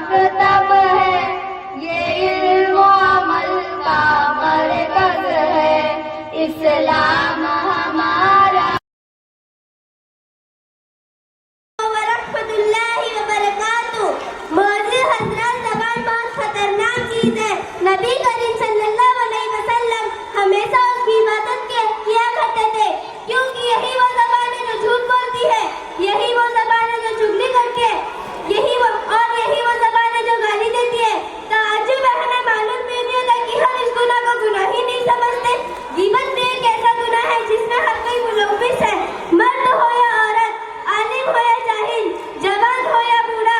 मकतब है, ये इल्म अमल का मरकज है, इस्लाम हमारा। वरहमतुल्लाहि वबरकातुहू। मौजूद हज़रात, ज़बान बहुत खतरनाक चीज है। नबी करीम सल्लल्लाहु अलैहि वसल्लम हमेशा उसकी इबादत किया करते थे, क्योंकि यही वो ज़बान है जो झूठ बोलती है, यही वो ज़बान है जो चुगली करती है, यही वो ज़बान है जो गाली देती है। ताज्जुब है, हमें मालूम भी नहीं होता कि हम इस गुनाह को गुनाह ही नहीं समझते। गीबत भी एक ऐसा गुनाह है जिसमें हर कोई मुलव्विस है, मर्द हो या औरत, आलिम हो या जाहिल, जवान हो या बूढ़ा।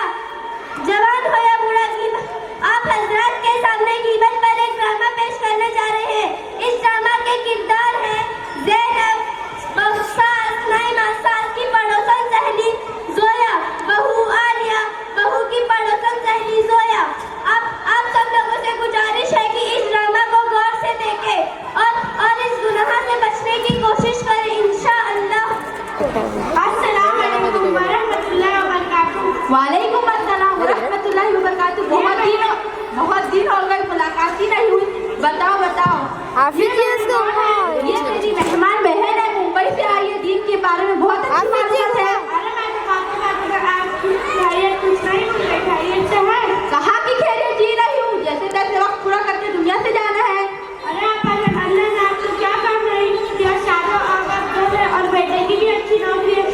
आप हजरात के सामने गीबत पर एक ड्रामा पेश करने जा रहे हैं। इस ड्रामा के किरदार हैं ज़ैनब, सास की पड़ोसन सहेली ज़ोया, बहू आलिया, बहू की पड़ोसन सहेली ज़ोया। आप सब लोगों से गुजारिश है कि इस ड्रामा को गौर से देखें और इस गुनाह से बचने की कोशिश करें, इंशाअल्लाह। अस्सलाम वालेकुम वरहमतुल्लाहि वबरकातुहू। वालेकुम अस्सलाम वरहमतुल्लाहि वबरकातुहू। बहुत दिन हो गए, मुलाकात ही नहीं हुई। बताओ ये मेरी मेहमान बहन है, मुंबई से आई है, दीन के बारे में बहुत अच्छी मालूमात है। अरे मैं तो कुछ नहीं खैरियत से है। कहाँ की खैरियत जी रही हूँ, जैसे तैसे वक्त पूरा करके दुनिया से जाना है। अरे अल्लाह ने आपको क्या कर रही है, शादी और बेटे की भी अच्छी नौकरी है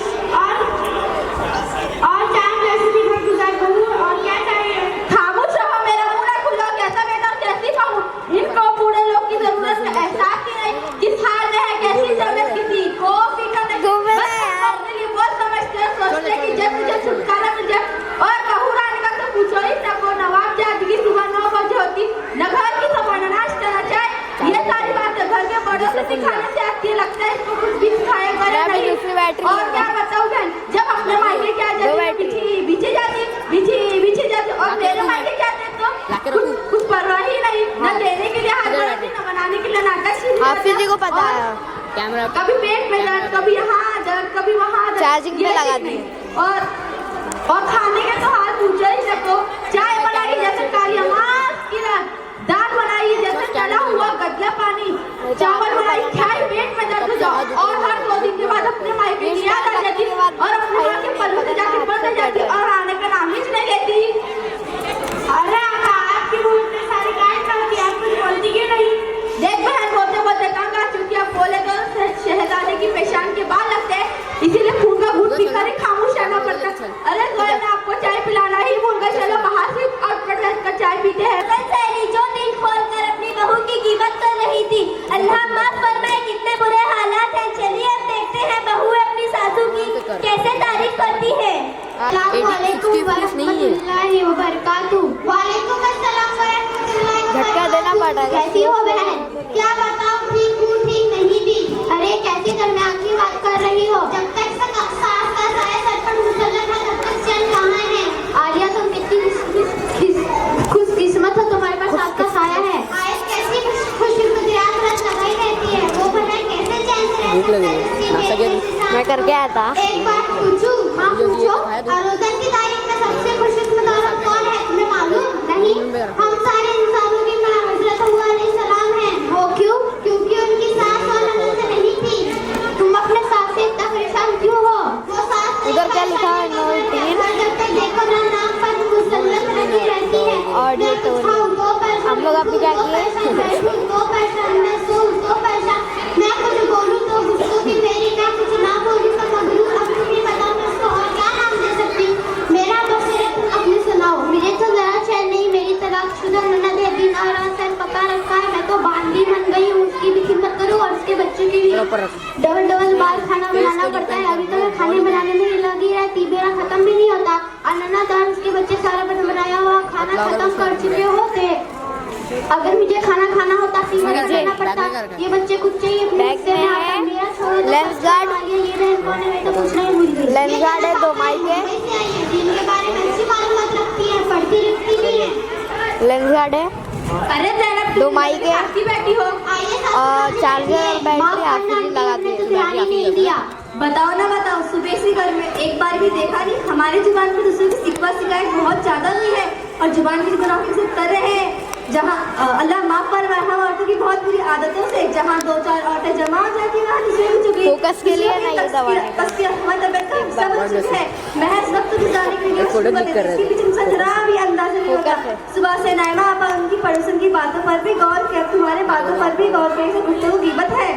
और चार जैसे भी घर गुजार करूँ, और क्या चाहिए। खामोश रहो, मेरा मुंह ना खुलो। कैसा बेटा और कैसी बहू, इनको बूढ़े लोग की जरूरत का एहसास ही नहीं, किस हाल में है, कैसी जरूरत, किसी को फिक्र नहीं। बस अपने लिए बहुत समझते हैं, सोचते हैं कि जब मुझे छुटकारा मिल जाए। और बहू रानी का तो पूछो ही ना, को नवाब जात की सुबह 9 बजे होती, न घर की सफाई, नाश्ता, न चाय, ये सारी बातें घर के बड़ों से सिखाने से अच्छी लगता है। इसको कुछ भी सिखाया करे नहीं। और क्या बताऊं बहन, जब अपने मायके क्या जाती बिछी जाती और मेरे मायके क्या तो कुछ परवाह ही नहीं, न देने के लिए हाथ बढ़ाती, न बनाने के लिए नाटक। हाफिज को पता है कैमरा, कभी पेट में दर्द, कभी यहाँ दर्द, कभी वहाँ दर्द, चार्जिंग पे लगा दी। और खाने के तो हाल पूछो ही सको। चाय बनाई जैसे काली मांस की रात, दाल बनाई जैसे तला हुआ गदला पानी, चावल बनाई खाई पेट में दर्द जाओ। और हर 2 दिन के बाद अपने मायके की याद आ जाती और अपने माँ के पल्लू से जाके बढ़ जाती और आने का नाम ही नहीं लेती। अरे आपकी मुंह इतने सारी गाय करती, आप कुछ बोलती क्यों नहीं। देख बहन, बोलते तंग आ चुकी, आप बोले तो शहजादे की पेशान के बाल लगते हैं, इसीलिए खून का घूंट पी कर खामोश रहना पड़ता। अरे मैं आपको चाय पिलाना ही भूल गई, चलो बाहर से कर चाय पीते हैं। जो दिल खोल कर अपनी बहू की कीमत कर रही थी, अल्लाह माफ फरमाए, कितने बुरे हालात हैं। चलिए अब देखते हैं बहू अपनी सासू की कैसे तारीफ करती है। अस्सलामुअलैकुम वरहमतुल्लाहि वबरकातुहू। वालेकुम अस्सलाम वरहमतुल्लाहि वबरकातुहू। झटका देना पड़ा। कैसी हो बहन? क्या बताऊं, ठीक हूँ, ठीक नहीं भी। अरे कैसी दरमियान की बात कर रही हो। जब तक सास का साया सर पर मुसल्लत है तब तक चैन कहाँ है। आलिया, तुम कितनी खुशकिस्मत हो, तुम्हारे पास सास का साया है। आयत कैसी खुशगुजारियत रत लगाई रहती है, वो भला कैसे चैन से रह सकती है। मैं करके आया था। एक बात पूछूं? हाँ पूछो। रोज़न की तारीख में सबसे खुशकिस्मत औरत कौन है, तुम्हें मालूम नहीं? हम सारे इंसानों की माँ हज़रत हव्वा अलैहिस्सलाम हैं। वो क्यों? क्योंकि उनकी सास और ननद नहीं थी। तुम अपने सास से इतना परेशान क्यों हो? वो सास उधर क्या लिखा है? जब तक देखो ना नाम पर मुसल्लत लगी रहती है। ऑडियो तो हम लोग अभी क्या किए, मैं कुछ बोलूं तो गुस्सों की मेरी, मैं कुछ ना बोलूं तो मगरूर। अब तुम ही बताओ मैं उसको और क्या नाम दे सकती। मेरा बस अपने सुनाओ। मुझे तो जरा चैन नहीं, मेरी तलाकशुदा ननद है, दिन और रात सर पका रखा है, मैं तो बांदी बन गई हूँ। उसकी भी खिदमत करूँ और उसके बच्चों की भी। डबल बार खाना बनाना पड़ता है। अभी तो मैं खाने बनाने में ही लगी रहती, मेरा खत्म भी नहीं होता। और ननद और उसके बच्चे सारा बनाया हुआ खाना खत्म कर चुके होते। अगर मुझे खाना खाना होता फिर करना पड़ता। ये बच्चे कुछ चाहिए बैग में है लेंस गार्ड, तो कुछ नहीं भूल गई। लेंस गार्ड है 2 माइक है, जिनके बारे में अच्छी मालूमात रखती है, पढ़ती लिखती नहीं है। लेंस गार्ड है, अरे 2 माइक है बैठी हो और चार्जर और बैटरी हाफिज लगा दी। बताओ ना बताओ, सुबह से घर में एक बार भी देखा नहीं। हमारे जुबान पर दूसरों की शिकवा शिकायत बहुत ज्यादा हुई है। और जुबान की गुनाहों से कर रहे हैं। जहाँ अल्लाह माफ फरमाए हम औरतों की बहुत बुरी आदतों से, जहाँ 2-4 औरतें जमा हो जाती हैं वहाँ दूसरे की चुगली, फोकस के लिए नहीं ये दवा है। महज वक्त गुजारने के लिए इसके पीछे इंसान जरा भी अंदाजा नहीं होता। सुबह से नाइमा आपा उनकी पड़ोसन की बातों पर भी गौर किया, तुम्हारे बातों पर भी गौर किया, गुफ्तगू गीबत है।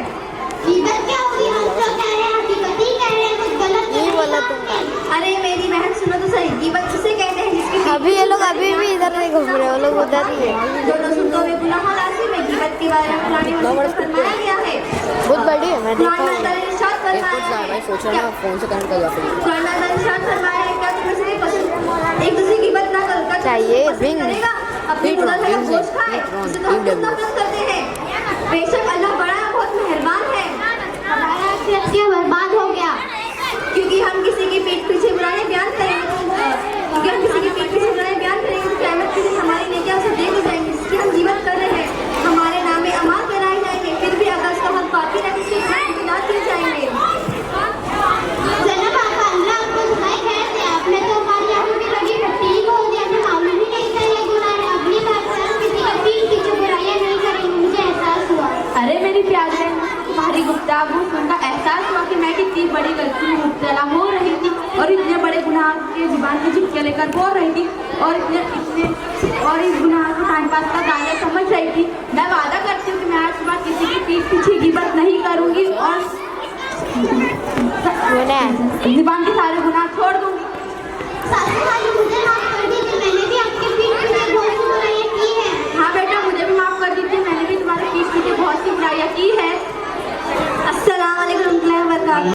गीबत क्या होगी? हम तो कह रहे हैं, हकीकत ही कह रहे हैं, कुछ गलत तो नहीं बोला नहीं तुमने। अरे मेरी बहन सुनो तो सही, गीबत उसे कहते हैं जिसकी अभी ये लोग अभी भी इधर नहीं घूम रहे, वो लोग उधर ही है। दोनों सुनते हुए गुनाह राशि में गीबत के बारे में पुरानी मस्जिद में फरमाया गया है। बहुत बड़ी है, मैं देखा कुरान हूँ। में इरशाद फरमाया है, फोन से कनेक्ट कर कुरान में इरशाद फरमाया है, क्या तुम्हें से पसंद एक दूसरे की बात ना कर चाहिए, ring। करेगा अपनी मुर्दा का गोश्त खाए, उसे तो हम कितना पसंद करते हैं। बेशक अल्लाह बड़ा बहुत मेहरबान है। हमारा अक्सर क्या बर्बाद हो गया। क्योंकि हम किसी की पीठ पीछे बुराई बयान करेंगे, क्योंकि हम किसी की पीठ पीछे बुराई बयान करेंगे तो क़यामत के दिन हमारी नेकियां उसे दे दी जाएंगी जिसकी हम जीवन कर रहे हैं। हमारे नामे अमाल कराए जाएंगे, फिर भी अगर उसका हक बाकी रहे उसके गुनाह किए जाएंगे। जनाब आपका अल्लाह आपको सुनाए खैर दे, आपने तो हमारी आंखों की लगी मिट्टी को दिया, हमें मालूम ही नहीं था ये गुनाह है। अगली बार से हम किसी का पीठ पीछे बुराइयां नहीं करेंगे, मुझे एहसास हुआ। अरे मेरी प्यारी बहन, तुम्हारी गुफ्तागू सुनकर एहसास हुआ कि मैं कितनी बड़ी गलती में मुब्तला हो रही थी और इतने बड़े गुनाह के जुबान के झटके लेकर बोल रही थी और इस गुनाह को टाइम पास का गाना समझ रही थी। मैं वादा करती हूँ कि मैं आज सुबह किसी की पीठ पीछे गिबत नहीं करूँगी और जुबान के सारे गुनाह